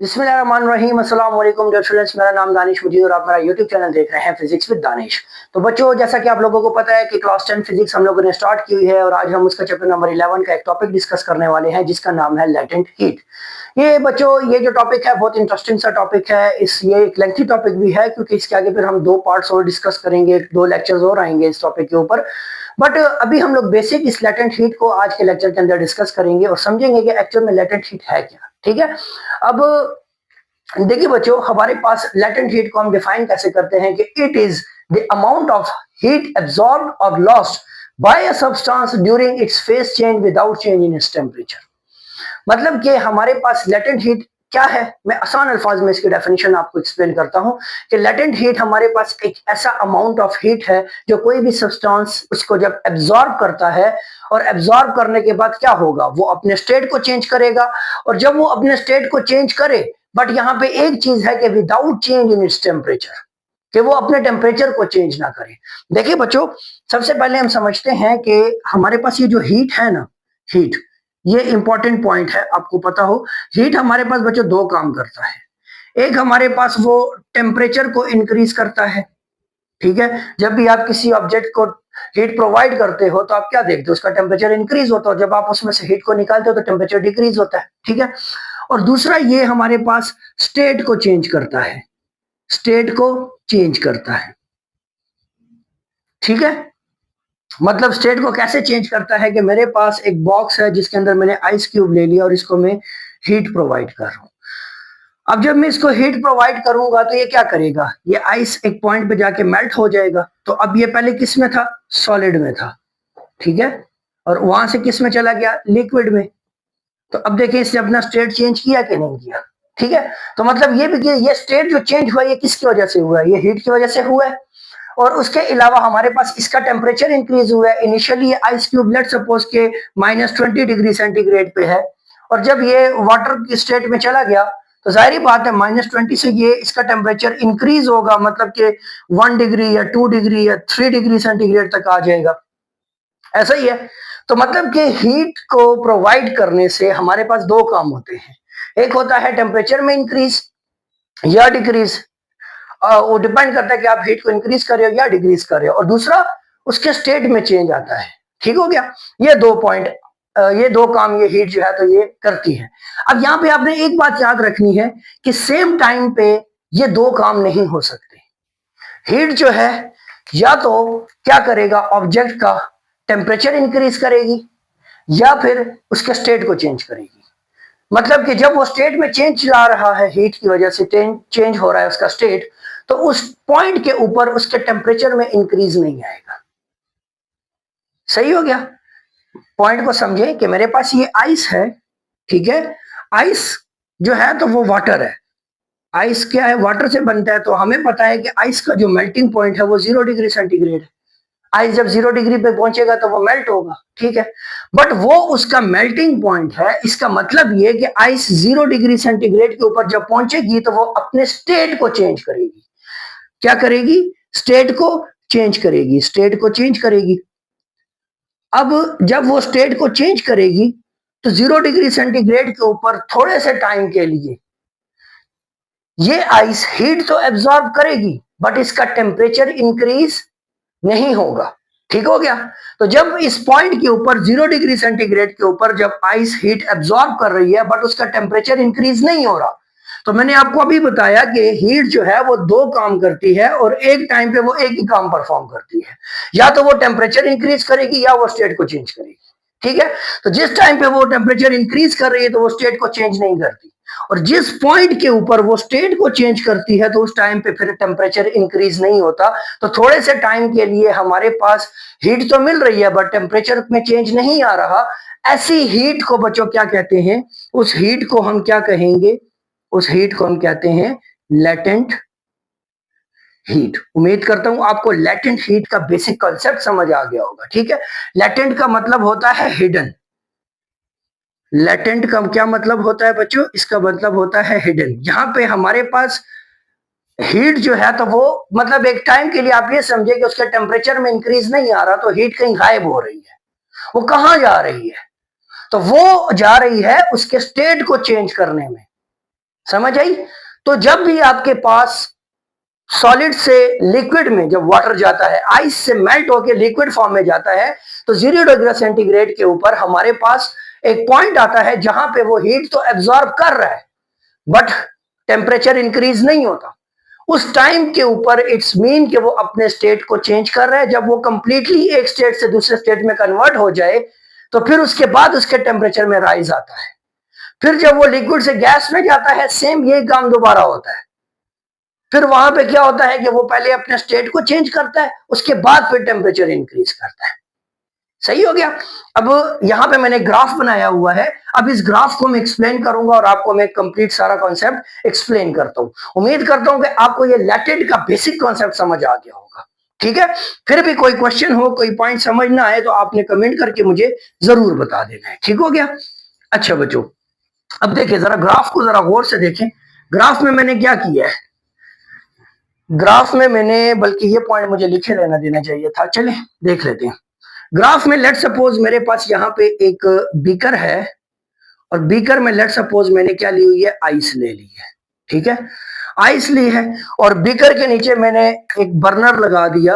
बिस्मिल्लाहिर्रहमानिर्रहीम अस्सलाम वालेकुम डियर स्टूडेंट्स। मेरा नाम दानिश मुजीद और आप मेरा यूट्यूब चैनल देख रहे हैं फिजिक्स विद दानिश। तो बच्चों, जैसा कि आप लोगों को पता है कि क्लास 10 फिजिक्स हम लोगों ने स्टार्ट की हुई है और आज हम उसका चैप्टर नंबर 11 का एक टॉपिक डिस्कस करने वाले हैं जिसका नाम है लेटेंट हीट। ये बच्चों, ये जो टॉपिक है बहुत इंटरेस्टिंग सा टॉपिक है। ये एक लेंथी टॉपिक भी है क्योंकि इसके आगे फिर हम दो पार्ट्स और डिस्कस करेंगे, दो लेक्चर्स और आएंगे इस टॉपिक के ऊपर। बट अभी हम लोग बेसिक इस लेटेंट हीट को आज के लेक्चर के अंदर डिस्कस करेंगे और समझेंगे कि एक्चुअल में लेटेंट हीट है क्या। ठीक है। अब देखिए बच्चों, हमारे पास लेटेंट हीट को हम डिफाइन कैसे करते हैं कि it is the amount of heat absorbed और lost by a substance during its phase change without change in its temperature. मतलब कि हमारे पास लेटेंट हीट क्या है, मैं आसान अल्फाज में इसकी डेफिनेशन आपको एक्सप्लेन करता हूं कि लेटेंट हीट हमारे पास एक ऐसा अमाउंट ऑफ हीट है जो कोई भी सब्सटेंस उसको जब एब्जॉर्ब करता है और एब्जॉर्ब करने के बाद क्या होगा, वो अपने स्टेट को चेंज करेगा। और जब वो अपने स्टेट को चेंज करे, बट यहाँ पे एक चीज है कि without change in its temperature, कि वो अपने टेम्परेचर को चेंज ना करे। देखिए बच्चों, सबसे पहले हम समझते हैं कि हमारे पास ये जो हीट है ना, हीट, ये इंपॉर्टेंट पॉइंट है, आपको पता हो। हीट हमारे पास बच्चों दो काम करता है। एक हमारे पास वो टेम्परेचर को इंक्रीज करता है। ठीक है। जब भी आप किसी ऑब्जेक्ट को हीट प्रोवाइड करते हो तो आप क्या देखते हो, उसका टेम्परेचर इंक्रीज होता है। जब आप उसमें से हीट को निकालते हो तो टेम्परेचर डिक्रीज होता है। ठीक है। और दूसरा ये हमारे पास स्टेट को चेंज करता है, स्टेट को चेंज करता है। ठीक है। मतलब स्टेट को कैसे चेंज करता है कि मेरे पास एक बॉक्स है जिसके अंदर मैंने आइस क्यूब ले लिया और इसको मैं हीट प्रोवाइड कर रहा हूं। अब जब मैं इसको हीट प्रोवाइड करूंगा तो ये क्या करेगा, ये आइस एक पॉइंट पे जाके मेल्ट हो जाएगा। तो अब ये पहले किस में था, सॉलिड में था। ठीक है। और वहां से किस में चला गया, लिक्विड में। तो अब देखिए इसने अपना स्टेट चेंज किया कि नहीं किया। ठीक है। तो मतलब ये भी कि ये स्टेट जो चेंज हुआ ये किसकी वजह से हुआ है, ये हीट की वजह से हुआ है। और उसके अलावा हमारे पास इसका टेम्परेचर इंक्रीज हुआ है। इनिशियली ये आइस क्यूब लेट सपोज के -20 डिग्री सेंटीग्रेड पे है, और जब ये वाटर की स्टेट में चला गया तो जाहिर बात है -20 से ये इसका टेम्परेचर इंक्रीज होगा, मतलब कि 1 डिग्री या 2 डिग्री या 3 डिग्री सेंटीग्रेड तक आ जाएगा। ऐसा ही है। तो मतलब कि हीट को प्रोवाइड करने से हमारे पास दो काम होते हैं। एक होता है टेम्परेचर में इंक्रीज या डिक्रीज, वो डिपेंड करता है कि आप हीट को इंक्रीज कर रहे हो या डिक्रीज कर रहे हो। और दूसरा उसके स्टेट में चेंज आता है। ठीक हो गया। ये दो पॉइंट, ये दो काम ये हीट जो है तो ये करती है। अब यहाँ पे आपने एक बात याद रखनी है कि सेम टाइम पे ये दो काम नहीं हो सकते। हीट जो है या तो क्या करेगा, ऑब्जेक्ट का टेम्परेचर इंक्रीज करेगी या फिर उसके स्टेट को चेंज करेगी। मतलब कि जब वो स्टेट में चेंज ला रहा है, हीट की वजह से चेंज हो रहा है उसका स्टेट, तो उस पॉइंट के ऊपर उसके टेम्परेचर में इंक्रीज नहीं आएगा। सही हो गया। पॉइंट को समझे कि मेरे पास ये आइस है। ठीक है। आइस जो है तो वो वाटर है। आइस क्या है, वाटर से बनता है। तो हमें पता है कि आइस का जो मेल्टिंग पॉइंट है वो 0 डिग्री सेंटीग्रेड है। आइस जब 0 डिग्री पे पहुंचेगा तो वो मेल्ट होगा। ठीक है। बट वो उसका मेल्टिंग पॉइंट है। इसका मतलब ये कि आइस 0 डिग्री सेंटीग्रेड के ऊपर जब पहुंचेगी तो वो अपने स्टेट को चेंज करेगी। क्या करेगी, स्टेट को चेंज करेगी, स्टेट को चेंज करेगी। अब जब वो स्टेट को चेंज करेगी तो 0 डिग्री सेंटीग्रेड के ऊपर थोड़े से टाइम के लिए ये आइस हीट तो एब्जॉर्ब करेगी बट इसका टेम्परेचर इंक्रीज नहीं होगा। ठीक हो गया। तो जब इस पॉइंट के ऊपर 0 डिग्री सेंटीग्रेड के ऊपर जब आइस हीट एब्जॉर्ब कर रही है बट उसका टेम्परेचर इंक्रीज नहीं हो रहा, तो मैंने आपको अभी बताया कि हीट जो है वो दो काम करती है और एक टाइम पे वो एक ही काम परफॉर्म करती है। या तो वो टेम्परेचर इंक्रीज करेगी या वो स्टेट को चेंज करेगी। ठीक है। तो जिस टाइम पे वो टेम्परेचर इंक्रीज कर रही है तो वो स्टेट को चेंज नहीं करती, और जिस पॉइंट के ऊपर वो स्टेट को चेंज करती है तो उस टाइम पे फिर टेम्परेचर इंक्रीज नहीं होता। तो थोड़े से टाइम के लिए हमारे पास हीट तो मिल रही है बट टेम्परेचर में चेंज नहीं आ रहा। ऐसी हीट को बच्चों क्या कहते हैं, उस हीट को हम क्या कहेंगे, उस हीट को हम कहते हैं लेटेंट हीट। उम्मीद करता हूं आपको लेटेंट हीट का बेसिक कॉन्सेप्ट समझ आ गया होगा। ठीक है। लेटेंट का मतलब होता है हिडन। लेटेंट का क्या मतलब होता है बच्चों, इसका मतलब होता है हिडन। यहाँ पे हमारे पास हीट जो है तो वो मतलब एक टाइम के लिए आप ये समझे कि उसके टेम्परेचर में इंक्रीज नहीं आ रहा, तो हीट कहीं गायब हो रही है। वो कहाँ जा रही है, तो वो जा रही है उसके स्टेट को चेंज करने में। समझ आई? तो जब भी आपके पास सॉलिड से लिक्विड में जब वाटर जाता है, आइस से मेल्ट होकर लिक्विड फॉर्म में जाता है, तो 0 डिग्री सेंटीग्रेड के ऊपर हमारे पास एक पॉइंट आता है जहां पे वो हीट तो एब्जॉर्ब कर रहा है, बट टेम्परेचर इंक्रीज नहीं होता। उस टाइम के ऊपर इट्स मीन कि वो अपने स्टेट को चेंज कर रहा है। जब वो कंप्लीटली एक स्टेट से दूसरे स्टेट में कन्वर्ट हो जाए, तो फिर उसके बाद उसके टेम्परेचर में राइज आता है। फिर जब वो लिक्विड से गैस में जाता है, सेम यही काम दोबारा होता है। फिर वहां पे क्या होता है कि वो पहले अपने स्टेट को चेंज करता है, उसके बाद फिर टेम्परेचर इंक्रीज करता है। सही हो गया? अब यहां पे मैंने ग्राफ बनाया हुआ है। अब इस ग्राफ को मैं एक्सप्लेन करूंगा और आपको मैं कंप्लीट सारा कॉन्सेप्ट एक्सप्लेन करता हूं। उम्मीद करता हूं कि आपको ये लैटेंट का बेसिक कॉन्सेप्ट समझ आ गया होगा। ठीक है? फिर भी कोई क्वेश्चन हो, कोई पॉइंट समझ ना आए, तो आपने कमेंट करके मुझे जरूर बता देना है। ठीक हो गया? अच्छा बच्चों, अब देखिए जरा ग्राफ को जरा गौर से देखें। ग्राफ में मैंने क्या किया है, ग्राफ में मैंने, बल्कि ये पॉइंट मुझे लिखे रहना देना चाहिए था, चले देख लेते हैं। ग्राफ में लेट सपोज मेरे पास यहाँ पे एक बीकर है, और बीकर में लेट सपोज मैंने क्या ली हुई है, आइस ले ली है। ठीक है? आइस ली है, और बीकर के नीचे मैंने एक बर्नर लगा दिया।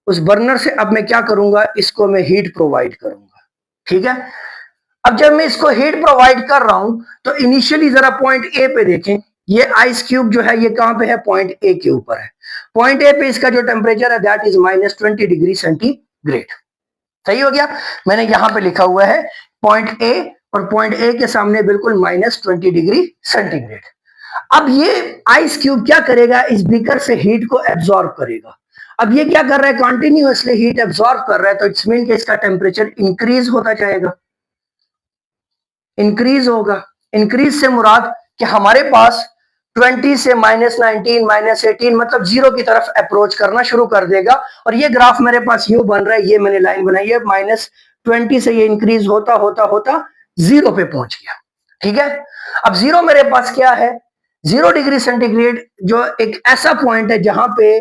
उस बर्नर से अब मैं क्या करूंगा, इसको मैं हीट प्रोवाइड करूंगा। ठीक है? अब जब मैं इसको हीट प्रोवाइड कर रहा हूं, तो इनिशियली जरा पॉइंट ए पे देखें। ये आइस क्यूब जो है ये कहां पे है, पॉइंट ए के ऊपर है। पॉइंट ए पे इसका जो टेम्परेचर है दैट इज -20 डिग्री सेंटीग्रेड। सही हो गया? मैंने यहां पे लिखा हुआ है पॉइंट ए, और पॉइंट ए के सामने बिल्कुल -20 डिग्री सेंटीग्रेड। अब ये आइस क्यूब क्या करेगा, इस बीकर से हीट को एब्जॉर्ब करेगा। अब ये क्या कर रहा है, कंटिन्यूअसली हीट एब्जॉर्ब कर रहा है, तो इट्स मीन कि इसका टेम्परेचर इंक्रीज होता जाएगा, इंक्रीज होगा। इंक्रीज से मुराद कि हमारे पास 20 से -19 -18 मतलब जीरो की तरफ अप्रोच करना शुरू कर देगा। और ये ग्राफ मेरे पास यूं बन रहा है, ये मैंने लाइन बनाई है, -20 से ये इंक्रीज होता होता होता जीरो पे पहुंच गया। ठीक है? अब जीरो मेरे पास क्या है, 0 डिग्री सेंटीग्रेड जो एक ऐसा पॉइंट है जहां पे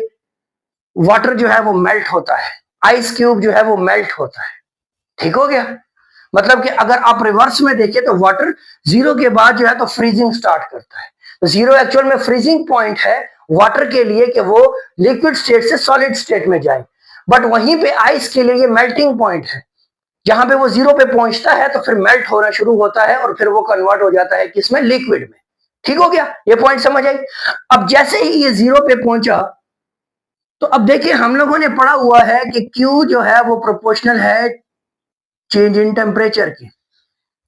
वाटर जो है वो मेल्ट होता है, आइस क्यूब जो है वो मेल्ट होता है। ठीक हो गया? मतलब कि अगर आप रिवर्स में देखें तो वाटर जीरो के बाद जो है तो फ्रीजिंग स्टार्ट करता है। तो जीरो एक्चुअल में फ्रीजिंग पॉइंट है वाटर के लिए कि वो लिक्विड स्टेट से सॉलिड स्टेट में जाए। बट वहीं पे आइस के लिए ये मेल्टिंग पॉइंट है, जहां पे वो जीरो पे पहुंचता है तो फिर मेल्ट होना शुरू होता है, और फिर वो कन्वर्ट हो जाता है किसमें, लिक्विड में। ठीक हो गया? ये पॉइंट समझ आई? अब जैसे ही ये जीरो पे पहुंचा, तो अब देखिए हम लोगों ने पढ़ा हुआ है कि Q जो है वो प्रोपोर्शनल है चेंज इन टेम्परेचर की।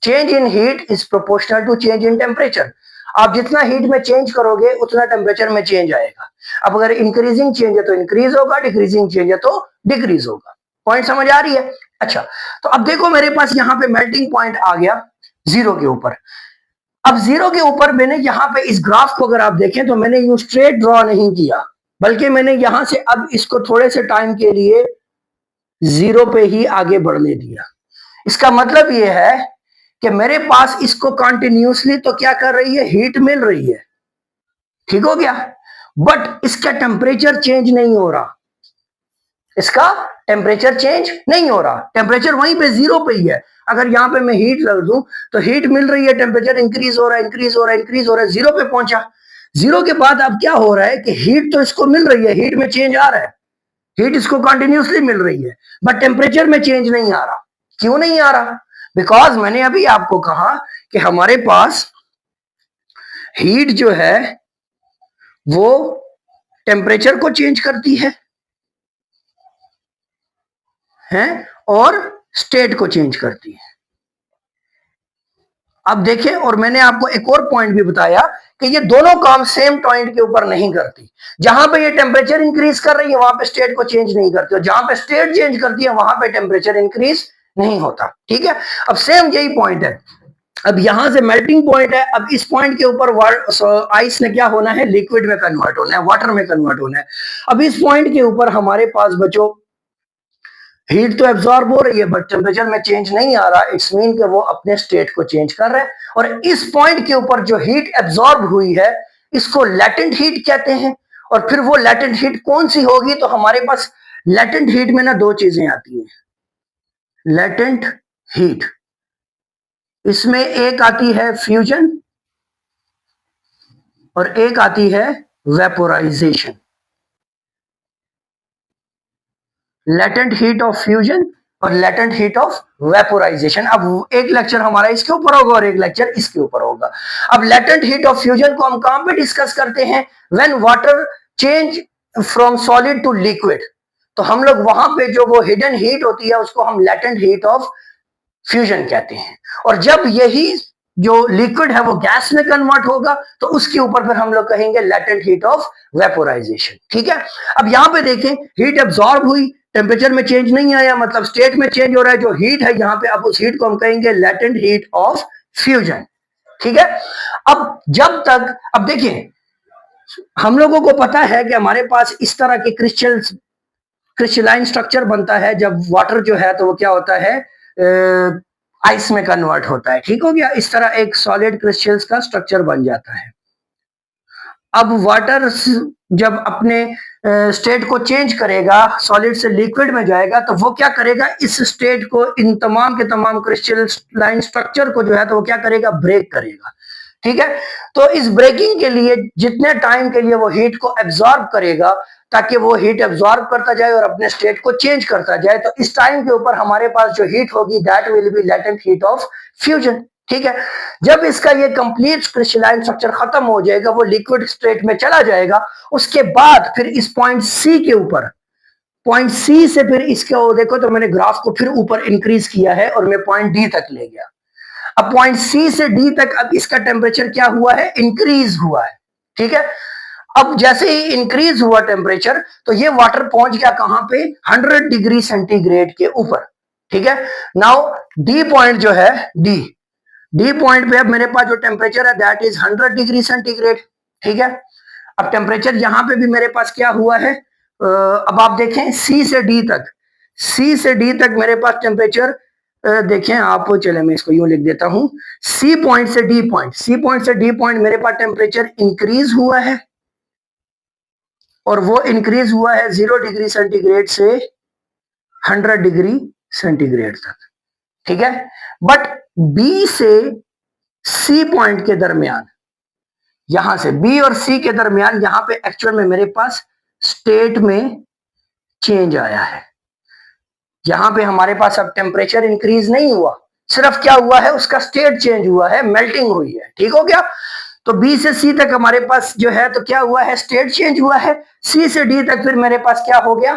Change in heat is proportional to change in temperature. आप जितना हीट में चेंज करोगे उतना टेम्परेचर में चेंज आएगा। अब अगर इंक्रीजिंग चेंज है तो इंक्रीज होगा, डिक्रीजिंग चेंज है तो डिक्रीज होगा। पॉइंट समझ आ रही है? अच्छा, तो अब देखो मेरे पास यहाँ पे मेल्टिंग पॉइंट आ गया जीरो के ऊपर। अब जीरो के ऊपर मैंने यहाँ पे इस ग्राफ को अगर आप देखें तो मैंने यू स्ट्रेट ड्रॉ नहीं किया, बल्कि मैंने यहां से अब इसको थोड़े से टाइम के लिए जीरो पे ही आगे बढ़ने दिया। इसका मतलब यह है कि मेरे पास इसको कंटिन्यूसली तो क्या कर रही है, हीट मिल रही है। ठीक हो गया? बट इसका टेम्परेचर चेंज नहीं हो रहा, इसका टेम्परेचर चेंज नहीं हो रहा, टेम्परेचर वहीं पे जीरो पे ही है। अगर यहां पे मैं हीट लग दूं तो हीट मिल रही है, टेम्परेचर इंक्रीज हो रहा है, इंक्रीज हो रहा है, इंक्रीज हो रहा है, जीरो पे पहुंचा। जीरो के बाद अब क्या हो रहा है कि हीट तो इसको मिल रही है, हीट में चेंज आ रहा है, हीट इसको कंटिन्यूसली मिल रही है, बट टेम्परेचर में चेंज नहीं आ रहा। क्यों नहीं आ रहा? बिकॉज मैंने अभी आपको कहा कि हमारे पास हीट जो है वो टेम्परेचर को चेंज करती है और स्टेट को चेंज करती है। अब देखें, और मैंने आपको एक और पॉइंट भी बताया कि ये दोनों काम सेम पॉइंट के ऊपर नहीं करती। जहां पे ये टेम्परेचर इंक्रीज कर रही है वहां पे स्टेट को चेंज नहीं करती, और जहां पे स्टेट चेंज करती है वहां पे टेम्परेचर इंक्रीज नहीं होता। ठीक है? अब सेम यही पॉइंट है। अब यहां से मेल्टिंग पॉइंट है, अब इस पॉइंट के ऊपर आइस ने क्या होना है, लिक्विड में कन्वर्ट होना है, वाटर में कन्वर्ट होना है। अब इस पॉइंट के ऊपर हमारे पास बच्चों हीट तो एब्जॉर्ब हो रही है, बट टेम्परेचर में चेंज नहीं आ रहा। इट्स मीन कि वो अपने स्टेट को चेंज कर रहा है। और इस पॉइंट के ऊपर जो हीट एब्जॉर्ब हुई है इसको लेटेंट हीट कहते हैं। और फिर वो लेटेंट हीट कौन सी होगी, तो हमारे पास लेटेंट हीट में ना दो चीजें आती हैं। लेटेंट हीट, इसमें एक आती है फ्यूजन, और एक आती है vaporisation, latent heat of fusion और लेटेंट हीट ऑफ वेपोराइजेशन। अब एक लेक्चर हमारा इसके ऊपर होगा और एक लेक्चर इसके ऊपर होगा। अब लेटेंट हीट ऑफ फ्यूजन को हम कहां पे डिस्कस करते हैं? When water change from solid to liquid, तो हम लोग वहां पे जो वो हिडन हीट होती है उसको हम लेटेंट हीट ऑफ फ्यूजन कहते हैं। और जब यही जो लिक्विड है वो गैस में कन्वर्ट होगा तो उसके ऊपर फिर हम लोग कहेंगे लेटेंट हीट ऑफ वेपोराइजेशन। ठीक है, अब यहां पे देखें, हीट एब्जॉर्ब हुई, टेम्परेचर में चेंज नहीं आया, मतलब स्टेट में चेंज हो रहा है, जो हीट है यहां पे, अब उस हीट को हम कहेंगे लेटेंट हीट ऑफ फ्यूजन। ठीक है, अब जब तक, अब देखिए हम लोगों को पता है कि हमारे पास इस तरह के क्रिस्टलाइन स्ट्रक्चर बनता है जब वाटर जो है तो वो क्या होता है, आइस में कन्वर्ट होता है। ठीक हो गया, इस तरह एक सॉलिड क्रिस्टल्स का स्ट्रक्चर बन जाता है। अब वाटर जब अपने स्टेट को चेंज करेगा, सॉलिड से लिक्विड में जाएगा, तो वो क्या करेगा, इस स्टेट को, इन तमाम के तमाम क्रिस्टलाइन स्ट्रक्चर को जो है तो वो क्या करेगा, ब्रेक करेगा। ठीक है, तो इस ब्रेकिंग के लिए जितने टाइम के लिए वो हीट को एब्जॉर्ब करेगा, ताकि वो हीट एब्जॉर्ब करता जाए और अपने स्टेट को चेंज करता जाए, तो इस टाइम के ऊपर हमारे पास जो हीट होगी that will be latent heat of fusion. ठीक है, जब इसका ये कंप्लीट क्रिस्टलाइन स्ट्रक्चर खत्म हो जाएगा, वो लिक्विड स्टेट में चला जाएगा, उसके बाद फिर इस पॉइंट सी के ऊपर, पॉइंट सी से फिर इसके, देखो तो मैंने ग्राफ को फिर ऊपर इंक्रीज किया है और मैं पॉइंट डी तक ले गया। अब पॉइंट सी से डी तक अब इसका टेम्परेचर क्या हुआ है, इंक्रीज हुआ है। ठीक है, अब जैसे ही इंक्रीज हुआ टेम्परेचर, तो ये वाटर पहुंच गया कहां पे, 100 डिग्री सेंटीग्रेड के ऊपर। ठीक है, नाउ डी पॉइंट जो है, डी पॉइंट पे अब मेरे पास जो टेम्परेचर है दैट इज 100 डिग्री सेंटीग्रेड। ठीक है, अब टेम्परेचर यहां पे भी मेरे पास क्या हुआ है, अब आप देखें सी से डी तक, सी से डी तक मेरे पास टेम्परेचर देखें आप, चले मैं इसको यूं लिख देता हूं, सी पॉइंट से डी पॉइंट, सी पॉइंट से डी पॉइंट मेरे पास टेम्परेचर इंक्रीज हुआ है, और वो इंक्रीज हुआ है 0 डिग्री सेंटीग्रेड से 100 डिग्री सेंटीग्रेड तक। ठीक है, बट बी से सी पॉइंट के दरमियान, यहां से बी और सी के दरमियान, यहां पे एक्चुअल में मेरे पास स्टेट में चेंज आया है। यहां पे हमारे पास अब टेम्परेचर इंक्रीज नहीं हुआ, सिर्फ क्या हुआ है, उसका स्टेट चेंज हुआ है, मेल्टिंग हुई है। ठीक हो गया, तो बी से सी तक हमारे पास जो है तो क्या हुआ है, स्टेट चेंज हुआ है। सी से डी तक फिर मेरे पास क्या हो गया,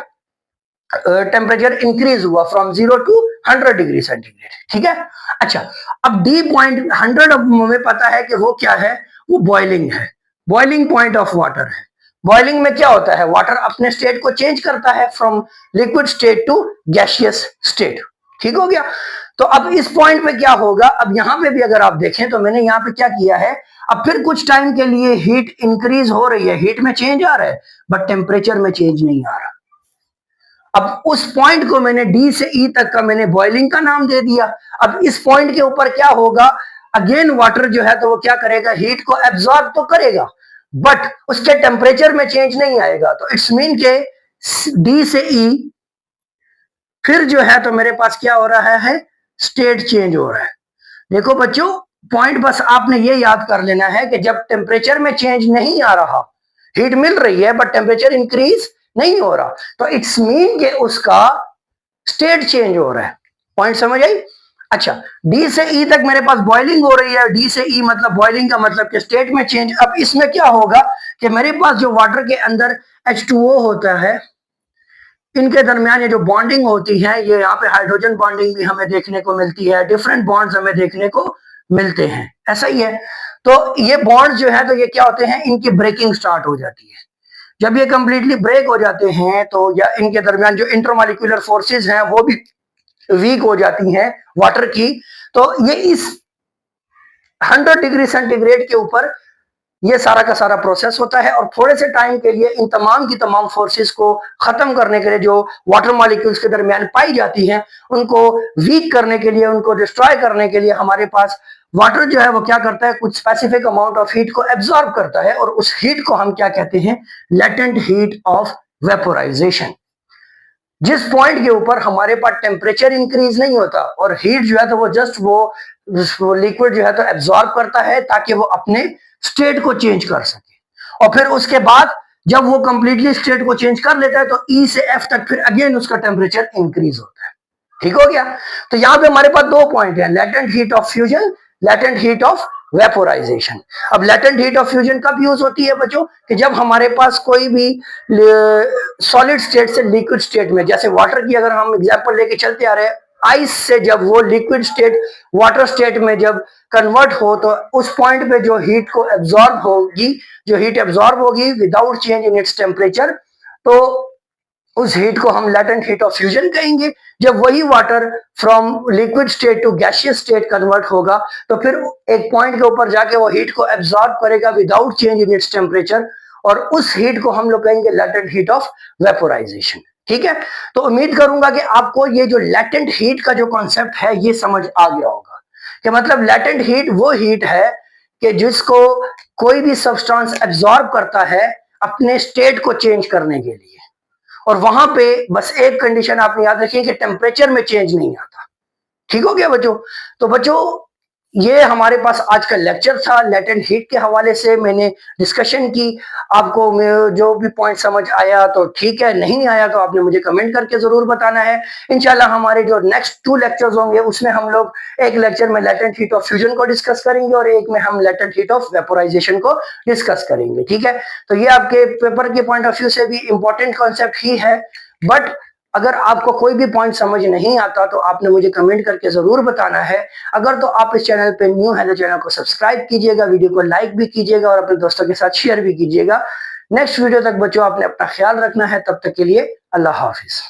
टेम्परेचर इंक्रीज हुआ फ्रॉम 0 टू 100 डिग्री सेंटीग्रेड। ठीक है, अच्छा, अब डी पॉइंट 100 हमें पता है कि वो क्या है, वो बॉइलिंग है, बॉइलिंग पॉइंट ऑफ वाटर है। बॉइलिंग में क्या होता है, वाटर अपने स्टेट को चेंज करता है from liquid state to gaseous state. ठीक हो गया, तो अब इस पॉइंट पे क्या होगा, अब यहां पे भी अगर आप देखें तो मैंने यहां पे क्या किया है, अब फिर कुछ टाइम के लिए हीट इंक्रीज हो रही है, हीट में चेंज आ रहा है, बट टेम्परेचर में चेंज नहीं आ रहा। अब उस पॉइंट को मैंने डी से ई तक का मैंने बॉइलिंग का नाम दे दिया। अब इस पॉइंट के ऊपर क्या होगा, अगेन वाटर जो है तो वो क्या करेगा, हीट को एब्जॉर्ब तो करेगा, बट उसके टेम्परेचर में चेंज नहीं आएगा। तो इट्स मीन के डी से ई फिर जो है तो मेरे पास क्या हो रहा है, स्टेट चेंज हो रहा है। देखो बच्चों, पॉइंट बस आपने ये याद कर लेना है कि जब टेम्परेचर में चेंज नहीं आ रहा, हीट मिल रही है बट टेम्परेचर इंक्रीज नहीं हो रहा, तो इट्स मीन के उसका स्टेट चेंज हो रहा है। पॉइंट समझ आई? अच्छा, डी से ई तक मेरे पास बॉइलिंग हो रही है, डी से ई मतलब बॉइलिंग का मतलब कि स्टेट में चेंज। अब इसमें क्या होगा कि मेरे पास जो वाटर के अंदर H2O होता है, इनके दरमियान ये जो बॉन्डिंग होती है, ये यहाँ पे हाइड्रोजन बॉन्डिंग भी हमें देखने को मिलती है, डिफरेंट बॉन्ड्स हमें देखने को मिलते हैं, ऐसा ही है। तो ये बॉन्ड्स जो है तो ये क्या होते हैं, इनकी ब्रेकिंग स्टार्ट हो जाती है। जब ये कंप्लीटली ब्रेक हो जाते हैं तो या इनके दरमियान जो इंटरमॉलिक्यूलर फोर्सेस हैं वो भी वीक हो जाती हैं वाटर की, तो ये इस 100 डिग्री सेंटीग्रेड के ऊपर ये सारा का सारा प्रोसेस होता है। और थोड़े से टाइम के लिए इन तमाम की तमाम फोर्सेस को खत्म करने के लिए, जो वाटर मॉलिक्यूल्स के दरमियान पाई जाती हैं, उनको वीक करने के लिए, उनको डिस्ट्रॉय करने के लिए हमारे पास वाटर जो है वो क्या करता है, कुछ स्पेसिफिक अमाउंट ऑफ हीट को एब्जॉर्ब करता है, और उस हीट को हम क्या कहते हैं, लेटेंट हीट ऑफ वेपोराइजेशन। जिस पॉइंट के ऊपर हमारे पास टेम्परेचर इंक्रीज नहीं होता और हीट जो है तो वो जस्ट वो लिक्विड जो है तो एब्जॉर्ब करता है ताकि वो अपने स्टेट को चेंज कर सके। और फिर उसके बाद जब वो कंप्लीटली स्टेट को चेंज कर लेता है तो ई से एफ तक फिर अगेन उसका टेम्परेचर इंक्रीज होता है। ठीक हो गया। तो यहां पे हमारे पास दो पॉइंट है, latent heat of fusion, latent heat of vaporisation. अब लेटेंट हीट ऑफ फ्यूजन कब यूज होती है बच्चों, कि जब हमारे पास कोई भी सॉलिड स्टेट से लिक्विड स्टेट में, जैसे वाटर की अगर हम एग्जांपल लेके चलते आ रहे हैं, आइस से जब वो लिक्विड स्टेट वाटर स्टेट में जब कन्वर्ट हो तो उस पॉइंट पे जो हीट को एब्जॉर्ब होगी, जो हीट एब्जॉर्ब होगी without change in its temperature, तो उस हीट को हम लेटेंट हीट ऑफ फ्यूजन कहेंगे। जब वही water from liquid state to gaseous state convert होगा तो फिर एक पॉइंट के ऊपर जाके वो हीट को एब्जॉर्ब करेगा without change in its temperature, और उस हीट को हम लोग कहेंगे लेटेंट हीट ऑफ वेपोराइजेशन। ठीक है। तो उम्मीद करूंगा कि आपको ये जो लेटेंट हीट का जो कॉन्सेप्ट है ये समझ आ गया होगा, कि मतलब लेटेंट हीट वो हीट है कि जिसको कोई भी सब्सटेंस एब्जॉर्ब करता है अपने स्टेट को चेंज करने के लिए, और वहां पे बस एक कंडीशन आपने याद रखी कि टेम्परेचर में चेंज नहीं आता। ठीक हो गया बच्चों। तो बच्चों ये हमारे पास आज का लेक्चर था, लेटेंट हीट के हवाले से मैंने डिस्कशन की। आपको जो भी पॉइंट समझ आया तो ठीक है, नहीं आया तो आपने मुझे कमेंट करके जरूर बताना है। इंशाल्लाह हमारे जो नेक्स्ट 2 लेक्चर्स होंगे उसमें हम लोग एक लेक्चर में लेटेंट हीट ऑफ फ्यूजन को डिस्कस करेंगे और एक में हम लेटेंट हीट ऑफ वेपोराइजेशन को डिस्कस करेंगे। ठीक है। तो ये आपके पेपर के पॉइंट ऑफ व्यू से भी इंपॉर्टेंट कॉन्सेप्ट ही है, बट अगर आपको कोई भी पॉइंट समझ नहीं आता तो आपने मुझे कमेंट करके जरूर बताना है। अगर तो आप इस चैनल पे न्यू है तो चैनल को सब्सक्राइब कीजिएगा, वीडियो को लाइक भी कीजिएगा और अपने दोस्तों के साथ शेयर भी कीजिएगा। नेक्स्ट वीडियो तक बच्चों आपने अपना ख्याल रखना है, तब तक के लिए अल्लाह हाफिज।